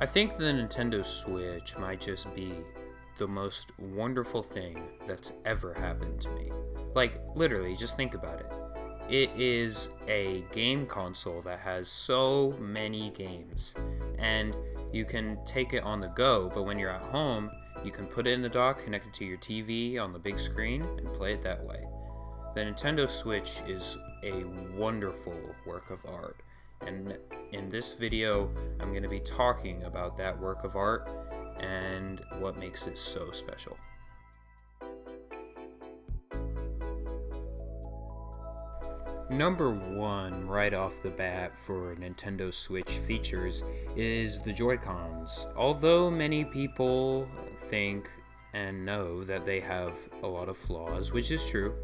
I think the Nintendo Switch might just be the most wonderful thing that's ever happened to me. Like, literally, just think about it. It is a game console that has so many games, and you can take it on the go, but when you're at home, you can put it in the dock, connect it to your TV on the big screen, and play it that way. The Nintendo Switch is a wonderful work of art, and in this video, I'm going to be talking about that work of art and what makes it so special. Number one, right off the bat for Nintendo Switch features is the Joy-Cons. Although many people think and know that they have a lot of flaws, which is true,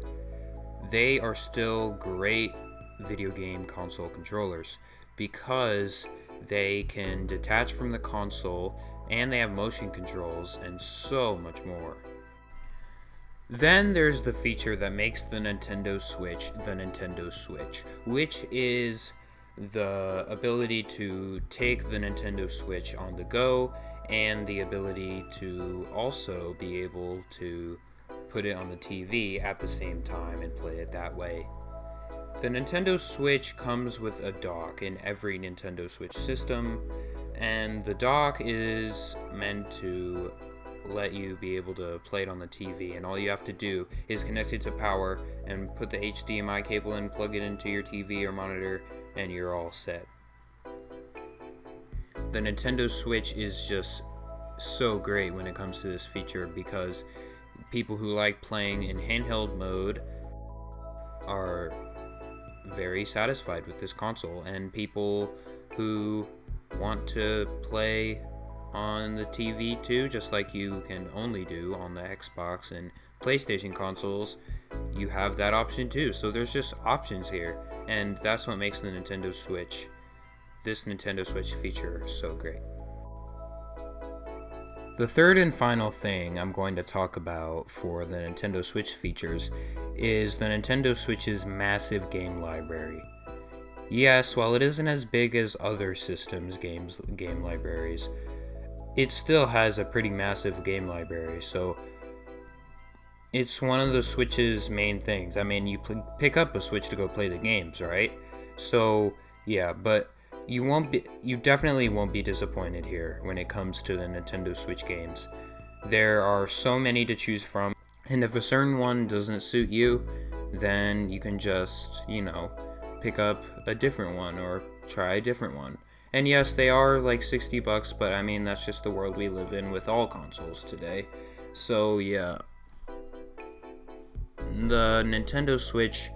they are still great video game console controllers because they can detach from the console and they have motion controls and so much more. Then there's the feature that makes the Nintendo Switch, which is the ability to take the Nintendo Switch on the go and the ability to also be able to put it on the TV at the same time and play it that way. The Nintendo Switch comes with a dock in every Nintendo Switch system, and the dock is meant to let you be able to play it on the TV, and all you have to do is connect it to power and put the HDMI cable in, plug it into your TV or monitor, and you're all set. The Nintendo Switch is just so great when it comes to this feature because people who like playing in handheld mode are very satisfied with this console, and people who want to play on the TV too, just like you can only do on the Xbox and PlayStation consoles, you have that option too. So there's just options here, and that's what makes the Nintendo Switch, this Nintendo Switch feature, so great. The third and final thing I'm going to talk about for the Nintendo Switch features is the Nintendo Switch's massive game library. Yes, while it isn't as big as other systems' game libraries, it still has a pretty massive game library, so it's one of the Switch's main things. I mean, you pick up a Switch to go play the games, right? So, yeah, but you definitely won't be disappointed here when it comes to the Nintendo Switch games. There are so many to choose from, and if a certain one doesn't suit you, then you can just, pick up a different one or try a different one. And yes, they are like $60, but I mean, that's just the world we live in with all consoles today. So yeah, the Nintendo Switch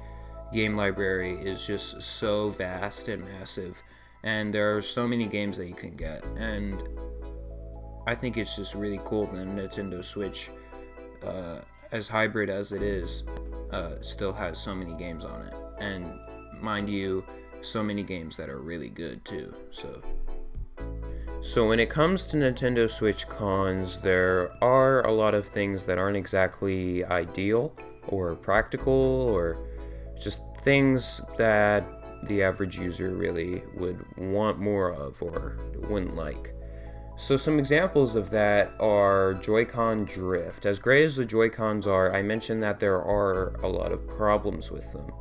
game library is just so vast and massive, and there are so many games that you can get, and I think it's just really cool that Nintendo Switch, as hybrid as it is, still has so many games on it, and mind you, so many games that are really good too. So when it comes to Nintendo Switch cons, there are a lot of things that aren't exactly ideal or practical, or just things that the average user really would want more of or wouldn't like. So some examples of that are Joy-Con drift. As great as the Joy-Cons are, I mentioned that there are a lot of problems with them.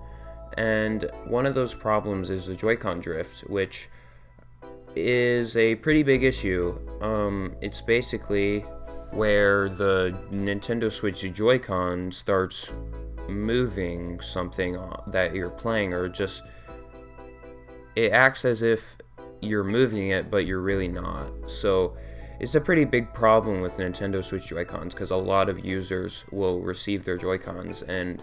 And one of those problems is the Joy-Con drift, which is a pretty big issue. It's basically where the Nintendo Switch Joy-Con starts moving something that you're playing, or just it acts as if you're moving it, but you're really not. So it's a pretty big problem with Nintendo Switch Joy-Cons because a lot of users will receive their Joy-Cons and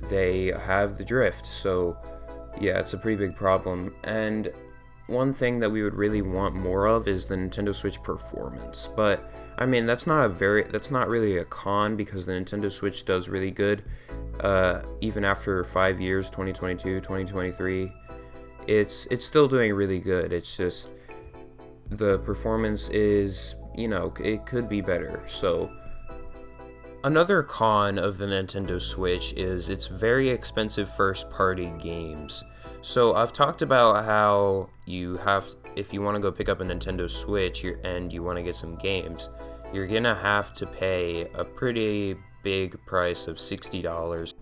they have the drift. So yeah, it's a pretty big problem. And one thing that we would really want more of is the Nintendo Switch performance. But I mean, that's not really a con, because the Nintendo Switch does really good. Even after 5 years, 2022, 2023, it's still doing really good. It's just the performance is, it could be better. So another con of the Nintendo Switch is its very expensive first-party games. So I've talked about how if you want to go pick up a Nintendo Switch and you want to get some games, you're gonna have to pay a pretty big price of $60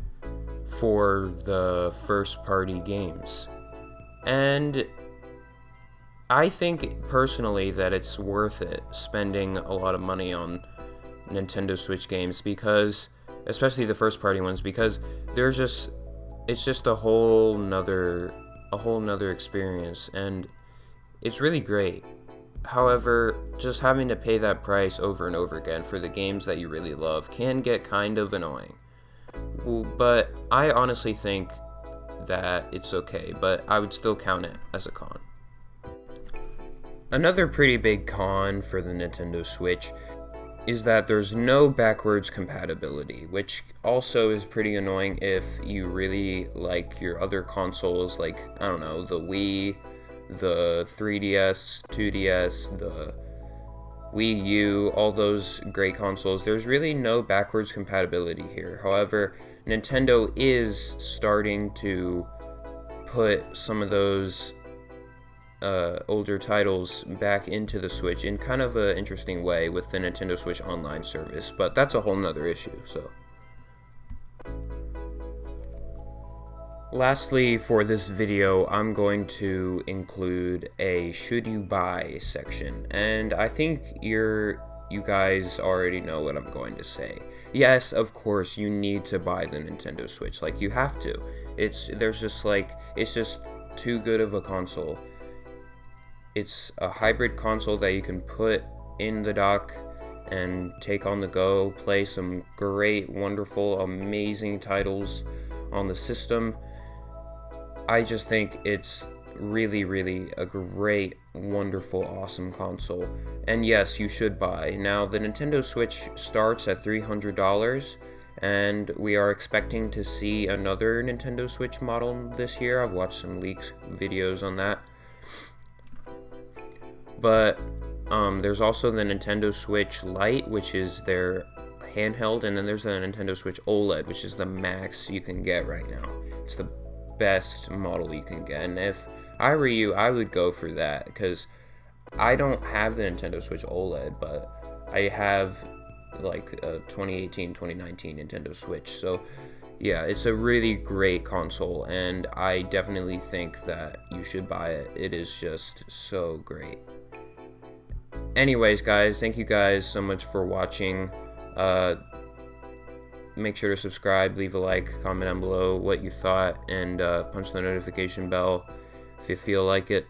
for the first party games. And I think personally that it's worth it spending a lot of money on Nintendo Switch games, because especially the first party ones, because it's just a whole nother experience, and it's really great. However, just having to pay that price over and over again for the games that you really love can get kind of annoying. But I honestly think that it's okay, but I would still count it as a con. Another pretty big con for the Nintendo Switch is that there's no backwards compatibility, which also is pretty annoying if you really like your other consoles, like, I don't know, the Wii, the 3DS, 2DS, the Wii U, all those great consoles. There's really no backwards compatibility here. However, Nintendo is starting to put some of those older titles back into the Switch in kind of an interesting way with the Nintendo Switch Online service, but that's a whole nother issue. So, lastly, for this video, I'm going to include a should you buy section, and I think you guys already know what I'm going to say. Yes, of course, you need to buy the Nintendo Switch. Like, you have to. It's just too good of a console. It's a hybrid console that you can put in the dock and take on the go, play some great, wonderful, amazing titles on the system. I just think it's really, really a great, wonderful, awesome console. And yes, you should buy. Now, the Nintendo Switch starts at $300, and we are expecting to see another Nintendo Switch model this year. I've watched some leaked videos on that. But there's also the Nintendo Switch Lite, which is their handheld, and then there's the Nintendo Switch OLED, which is the max you can get right now. It's the best model you can get, and if I were you, I would go for that, because I don't have the Nintendo Switch OLED, but I have like a 2018, 2019 Nintendo Switch, so yeah, it's a really great console, and I definitely think that you should buy it. It is just so great. Anyways, guys, thank you guys so much for watching. Make sure to subscribe, leave a like, comment down below what you thought, and punch the notification bell if you feel like it.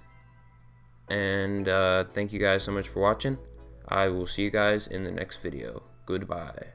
And thank you guys so much for watching. I will see you guys in the next video. Goodbye.